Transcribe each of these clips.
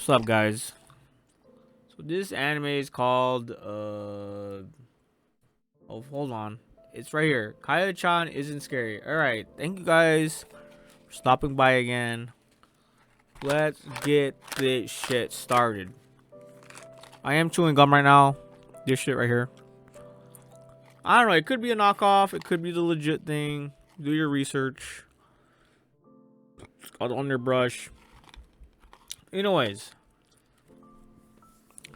What's up, guys? So this anime is called oh, hold on. It's right here. Kaya-chan isn't scary. Alright, thank you guys for stopping by again. Let's get this shit started. I am chewing gum right now. This shit right here. I don't know, it could be a knockoff, it could be the legit thing. Do your research. It's called Underbrush. Anyways,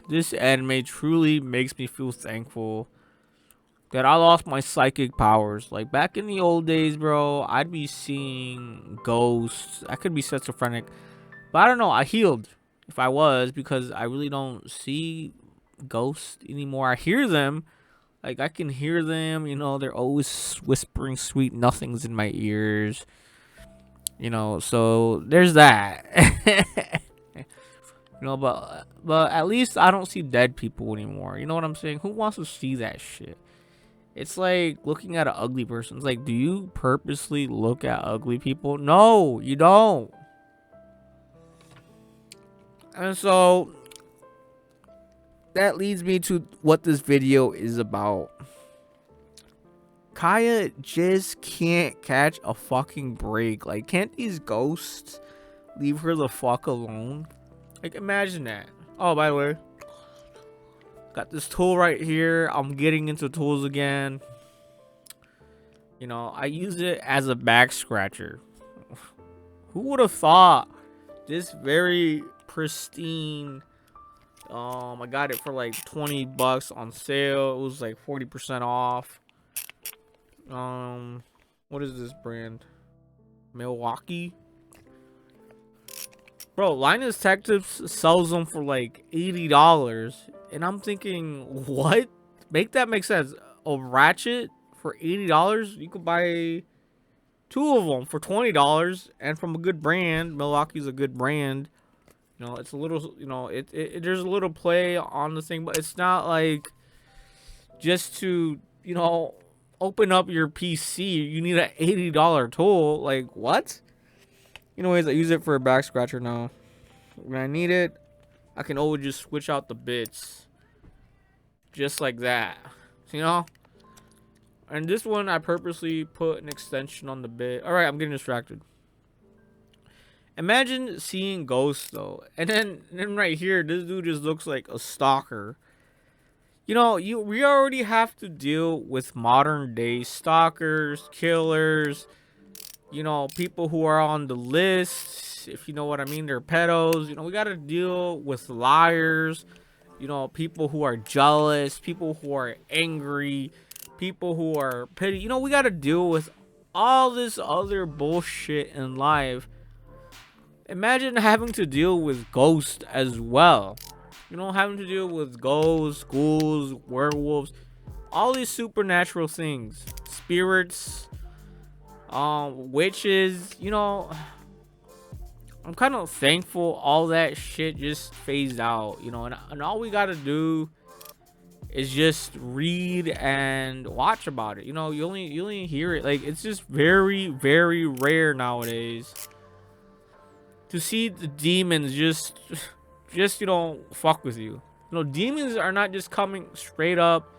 this anime truly makes me feel thankful that I lost my psychic powers. Like back in the old days, bro, I'd be seeing ghosts. I could be schizophrenic, but I don't know. I healed if I was, because I really don't see ghosts anymore. I hear them. Like I can hear them, they're always whispering sweet nothings in my ears. So there's that. But at least I don't see dead people anymore. You know what I'm saying? Who wants to see that shit? It's like looking at an ugly person. It's like, do you purposely look at ugly people? No, you don't. And so that leads me to what this video is about. Kaya just can't catch a fucking break. Like, can't these ghosts leave her the fuck alone? Like, imagine that. Oh, by the way, got this tool right here. I'm getting into tools again. I use it as a back scratcher. Who would have thought? This very pristine. I got it for like $20 on sale. It was like 40% off. What is this brand? Milwaukee. Bro, Linus Tech Tips sells them for like $80. And I'm thinking, what? Make that make sense. A ratchet for $80? You could buy 2 of them for $20. And from a good brand. Milwaukee's a good brand. It's a little, there's a little play on the thing. But it's not like just to, open up your PC. You need an $80 tool. Like, what? Anyways, I use it for a back scratcher now. When I need it, I can always just switch out the bits. Just like that. And this one, I purposely put an extension on the bit. Alright, I'm getting distracted. Imagine seeing ghosts, though. And then right here, this dude just looks like a stalker. We already have to deal with modern day stalkers, killers, people who are on the list, if you know what I mean. They're pedos. We got to deal with liars, people who are jealous, people who are angry, people who are petty. We got to deal with all this other bullshit in life. Imagine having to deal with ghosts as well. Having to deal with ghosts, ghouls, werewolves, all these supernatural things, spirits, witches. I'm kind of thankful all that shit just phased out. And all we gotta do is just read and watch about it. You only hear it. Like, it's just very, very rare nowadays to see the demons just fuck with you. Demons are not just coming straight up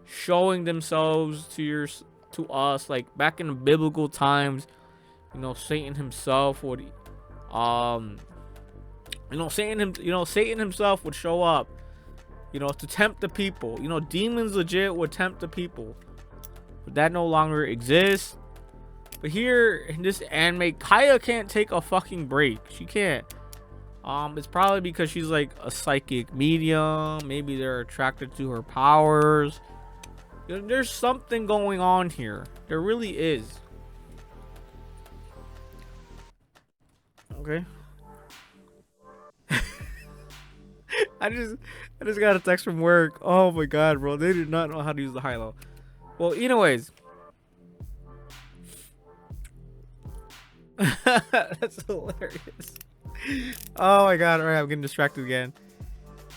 showing themselves to us. Like back in the biblical times, Satan himself would Satan himself would show up, to tempt the people. Demons legit would tempt the people. But that no longer exists. But here in this anime, Kaya can't take a fucking break. She can't. It's probably because she's like a psychic medium. Maybe they're attracted to her powers. There's something going on here. There really is. Okay. I just got a text from work. Oh my god, bro. They did not know how to use the high-low. Well, anyways. That's hilarious. Oh my god. Alright, I'm getting distracted again.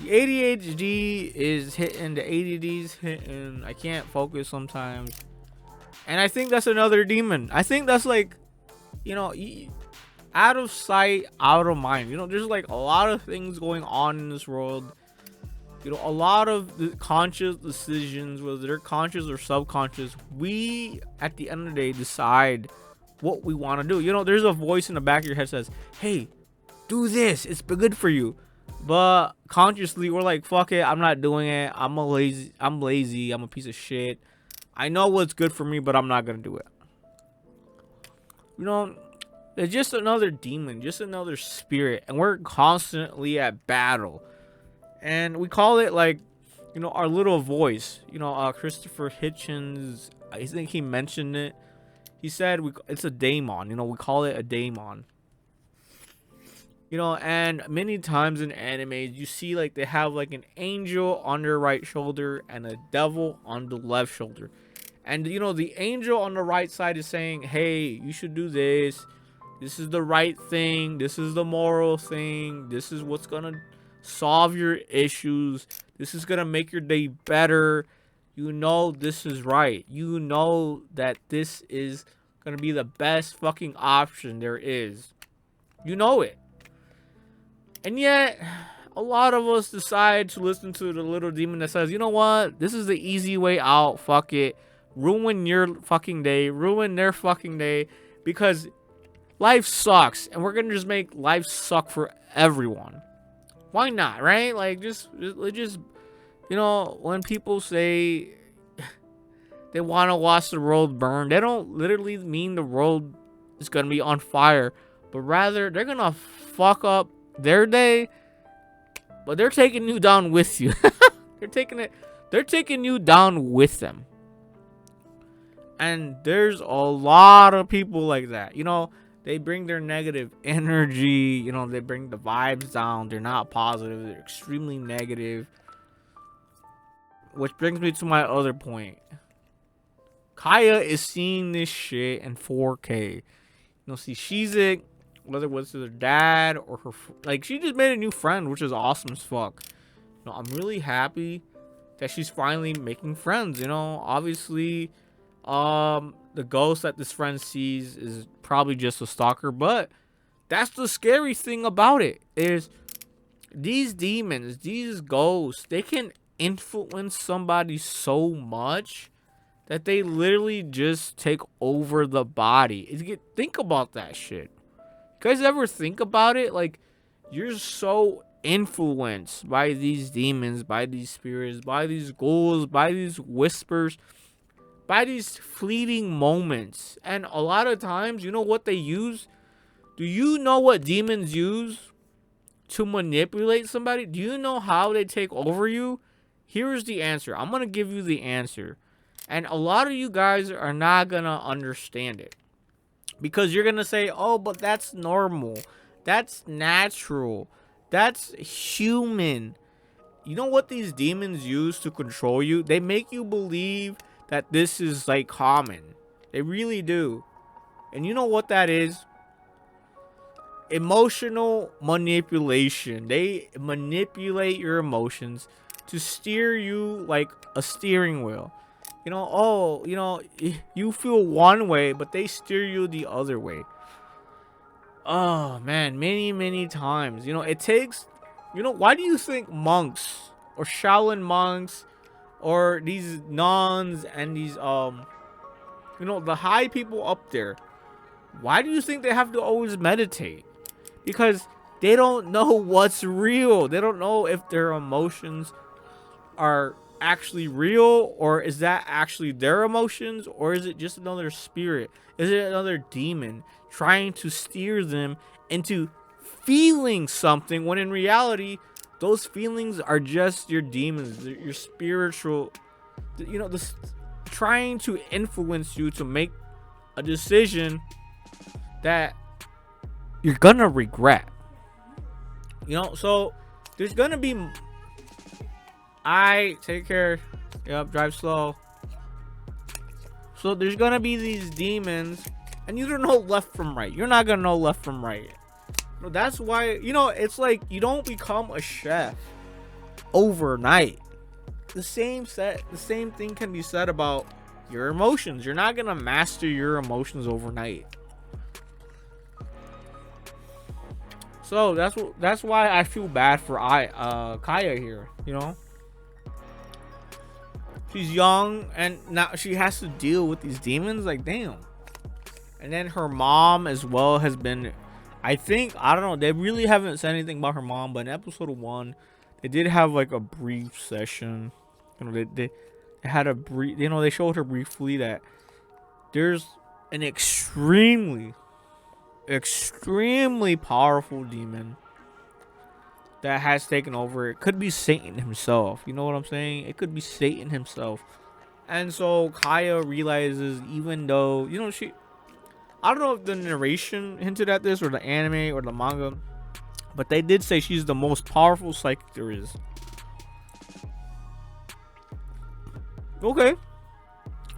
The ADHD is hitting, the ADD's hitting. I can't focus sometimes. And I think that's another demon. I think that's like, out of sight, out of mind. You know, there's like a lot of things going on in this world. You know, a lot of the conscious decisions, whether they're conscious or subconscious, we at the end of the day decide what we want to do. You know, there's a voice in the back of your head says, hey, do this, it's good for you. But consciously we're like, fuck it, I'm not doing it. I'm lazy, I'm a piece of shit. I know what's good for me, but I'm not gonna do it. You know, it's just another demon, just another spirit, and we're constantly at battle. And we call it, like, you know, our little voice. You know, Christopher Hitchens, I think he mentioned it. He said it's a daemon. You know, we call it a daemon. You know, and many times in animes, you see like they have like an angel on their right shoulder and a devil on the left shoulder. And you know, the angel on the right side is saying, hey, you should do this. This is the right thing. This is the moral thing. This is what's gonna solve your issues. This is gonna make your day better. You know this is right. You know that this is gonna be the best fucking option there is. You know it. And yet, a lot of us decide to listen to the little demon that says, you know what? This is the easy way out. Fuck it. Ruin your fucking day. Ruin their fucking day. Because life sucks. And we're going to just make life suck for everyone. Why not, right? Like, just, you know, when people say they want to watch the world burn, they don't literally mean the world is going to be on fire. But rather, they're going to fuck up their day, but they're taking you down with you. They're taking you down with them. And there's a lot of people like that. You know, they bring their negative energy, you know, they bring the vibes down. They're not positive, they're extremely negative. Which brings me to my other point. Kaya is seeing this shit in 4K. You know, see, she's it. Whether it was her dad or her, like, she just made a new friend, which is awesome as fuck. You know, I'm really happy that she's finally making friends. You know, obviously, the ghost that this friend sees is probably just a stalker, but that's the scary thing about it, is these demons, these ghosts, they can influence somebody so much that they literally just take over the body. Think about that shit. You guys ever think about it? Like, you're so influenced by these demons, by these spirits, by these ghouls, by these whispers, by these fleeting moments. And a lot of times, you know what they use? Do you know what demons use to manipulate somebody? Do you know how they take over you? Here's the answer. I'm going to give you the answer. And a lot of you guys are not going to understand it. Because you're going to say, oh, but that's normal. That's natural. That's human. You know what these demons use to control you? They make you believe that this is like common. They really do. And you know what that is? Emotional manipulation. They manipulate your emotions to steer you like a steering wheel. You know, oh, you know, you feel one way, but they steer you the other way. Oh, man, many times. You know, it takes, you know, why do you think monks or Shaolin monks or these nuns and these, you know, the high people up there, why do you think they have to always meditate? Because they don't know what's real. They don't know if their emotions are actually real, or is that actually their emotions, or is it just another spirit? Is it another demon trying to steer them into feeling something, when in reality those feelings are just your demons, your spiritual, you know, this trying to influence you to make a decision that you're gonna regret. You know, so there's gonna be, take care. Yep, drive slow. So there's gonna be these demons, and you don't know left from right. You're not gonna know left from right. No, that's why, you know, it's like you don't become a chef overnight. The same thing can be said about your emotions. You're not gonna master your emotions overnight. So that's why I feel bad for Kaya here. You know, she's young and now she has to deal with these demons. Like, damn. And then her mom as well has been, I think, I don't know, they really haven't said anything about her mom, but in episode 1 they did have like a brief session. You know, they had a brief, you know, they showed her briefly that there's an extremely powerful demon that has taken over. It could be Satan himself, you know what I'm saying? It could be Satan himself. And so Kaya realizes, even though, you know, I don't know if the narration hinted at this or the anime or the manga, but they did say she's the most powerful psychic there is. Okay,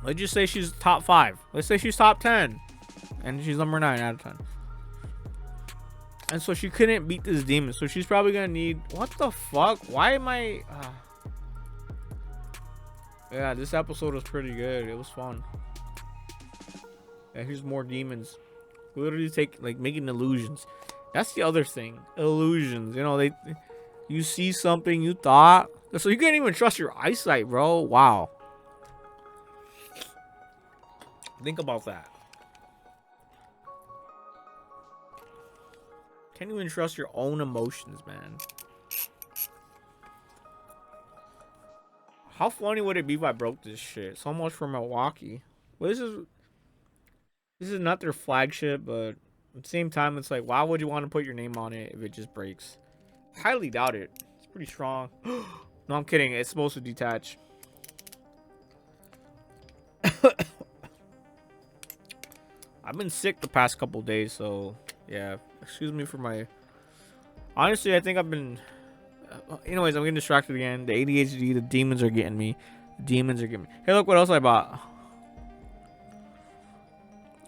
let's just say she's top 5. Let's say she's top 10, and she's number 9 out of 10. And so she couldn't beat this demon, so she's probably gonna need, what the fuck? Why am I? Yeah, this episode was pretty good. It was fun. Yeah, here's more demons. Literally making illusions. That's the other thing. Illusions. You know, you see something you thought. So you can't even trust your eyesight, bro. Wow. Think about that. Can't even trust your own emotions, man. How funny would it be if I broke this shit? So much for Milwaukee. Well, this is not their flagship, but at the same time, it's like, why would you want to put your name on it if it just breaks? Highly doubt it. It's pretty strong. No, I'm kidding. It's supposed to detach. I've been sick the past couple days, so yeah. Excuse me for my. Honestly, I think I've been. Anyways, I'm getting distracted again. The ADHD, the demons are getting me. Hey, look what else I bought.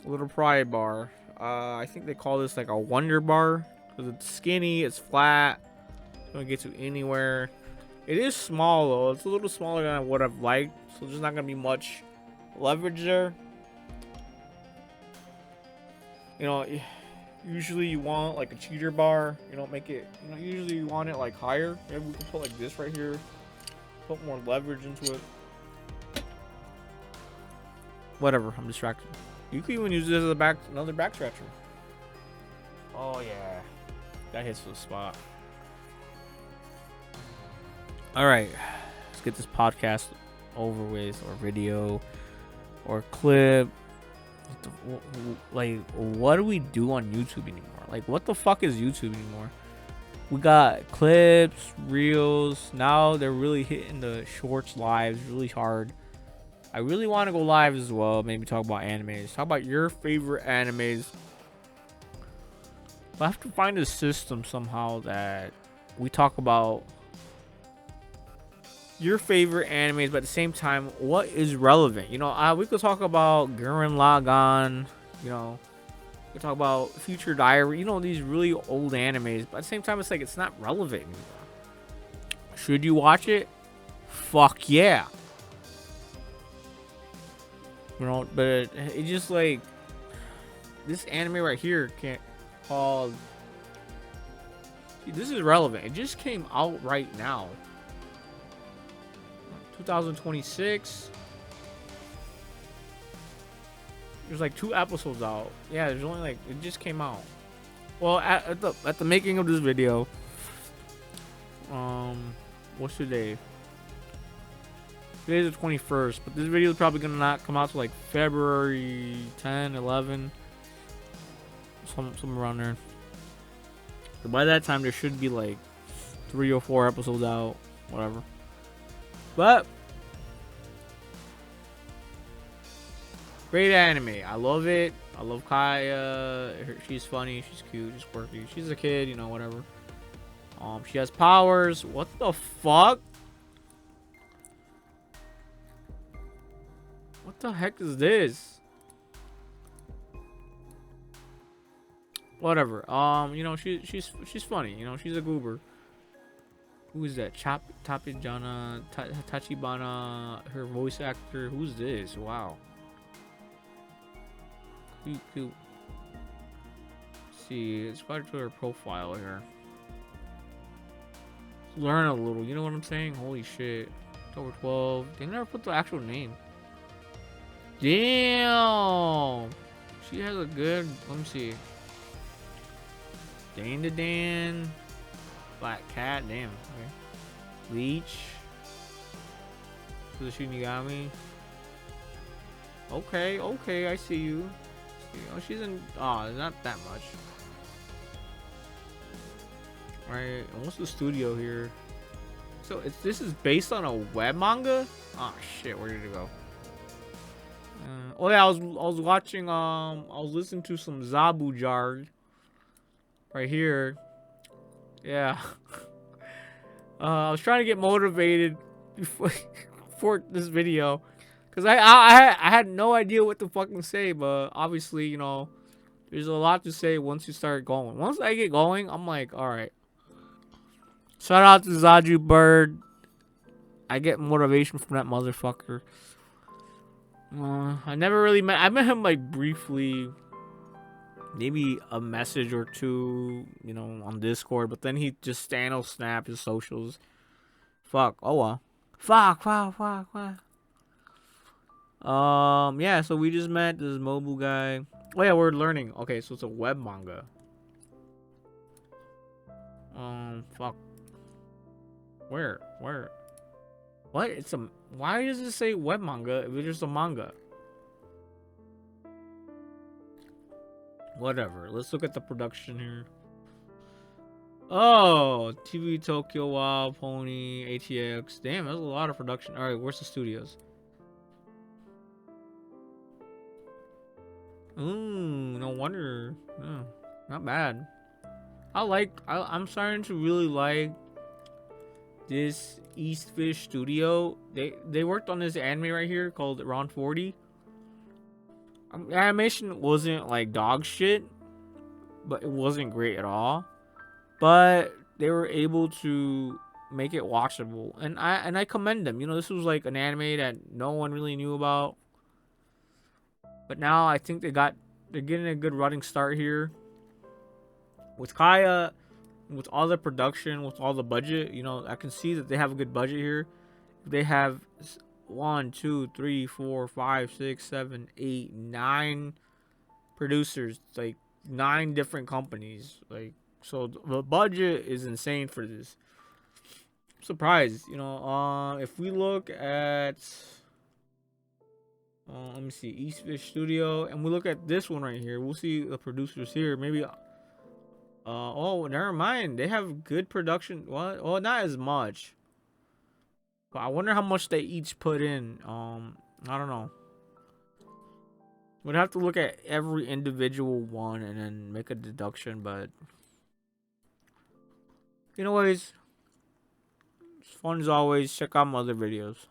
A little pride bar. I think they call this like a wonder bar because it's skinny, it's flat, it's gonna get you anywhere. It is small though. It's a little smaller than what I've liked, so there's not gonna be much leverage there. You know, usually you want like a cheater bar. You don't make it. You know, usually you want it like higher. Maybe we can put like this right here. Put more leverage into it. Whatever. I'm distracted. You can even use this as another back stretcher. Oh yeah, that hits the spot. All right, let's get this podcast over with, or video, or clip. Like, what do we do on YouTube anymore? Like, what the fuck is YouTube anymore? We got clips, reels. Now they're really hitting the shorts lives really hard. I really want to go live as well. Maybe talk about animes. Talk about your favorite animes. I have to find a system somehow that we talk about your favorite animes, but at the same time, what is relevant? You know, we could talk about Gurren Lagann. You know, we could talk about Future Diary. You know, these really old animes, but at the same time, it's like it's not relevant anymore. Should you watch it? Fuck yeah. You know, but it just like this anime right here called. See, this is relevant. It just came out right now. 2026. There's like 2 episodes out. Yeah, there's only like, it just came out. Well, at the making of this video, what's today? Today's the 21st, but this video is probably gonna not come out till like February 10, 11, somewhere around there. So by that time, there should be like 3 or 4 episodes out, whatever. But great anime. I love it. I love Kaya. She's funny. She's cute. She's quirky. She's a kid, you know, whatever. She has powers. What the fuck? What the heck is this? Whatever. You know, she's funny. You know, she's a goober. Who is that? Tapijana, Tachibana, her voice actor. Who's this? Wow. Cute. see. Let's go to her profile here. Learn a little. You know what I'm saying? Holy shit. October 12. They never put the actual name. Damn. She has a good. Let me see. Dan to Dan. Black Cat. Damn. Okay. Leech. The Shinigami. Okay. Okay. I see you. Oh, she's in. Oh, not that much. Right. What's the studio here? So this is based on a web manga? Oh shit, where did it go? Oh yeah, I was watching I was listening to some Zabu Jar right here. Yeah. I was trying to get motivated for this video cuz I had no idea what to fucking say, but obviously, you know, there's a lot to say once you start going. Once I get going, I'm like, all right. Shout out to Zaju Bird. I get motivation from that motherfucker. I never really met. I met him like briefly, maybe a message or two, you know, on Discord. But then he just snap his socials. Fuck. Oh well. Fuck. Yeah. So we just met this mobile guy. Oh yeah, we're learning. Okay, so it's a web manga. Fuck. Where? What? It's a. Why does it say web manga if it's just a manga? Whatever. Let's look at the production here. Oh, TV Tokyo, Wild Pony, ATX. Damn, that's a lot of production. All right, where's the studios? Ooh, no wonder. Yeah, not bad. I'm starting to really like this East Fish Studio. They worked on this anime right here called Round 40. The animation wasn't like dog shit, but it wasn't great at all. But they were able to make it watchable, and I commend them. You know, this was like an anime that no one really knew about, but now I think they're getting a good running start here with Kaya. With all the production, with all the budget, you know, I can see that they have a good budget here. They have 1, 2, 3, 4, 5, 6, 7, 8, 9 producers, like 9 different companies. Like, so the budget is insane for this. I'm surprised, you know. If we look at, let me see, East Fish Studio, and we look at this one right here, we'll see the producers here. Maybe. Oh, never mind. They have good production. What? Well, not as much. But I wonder how much they each put in. I don't know. We'd have to look at every individual one and then make a deduction. But, anyways, it's fun as always. Check out my other videos.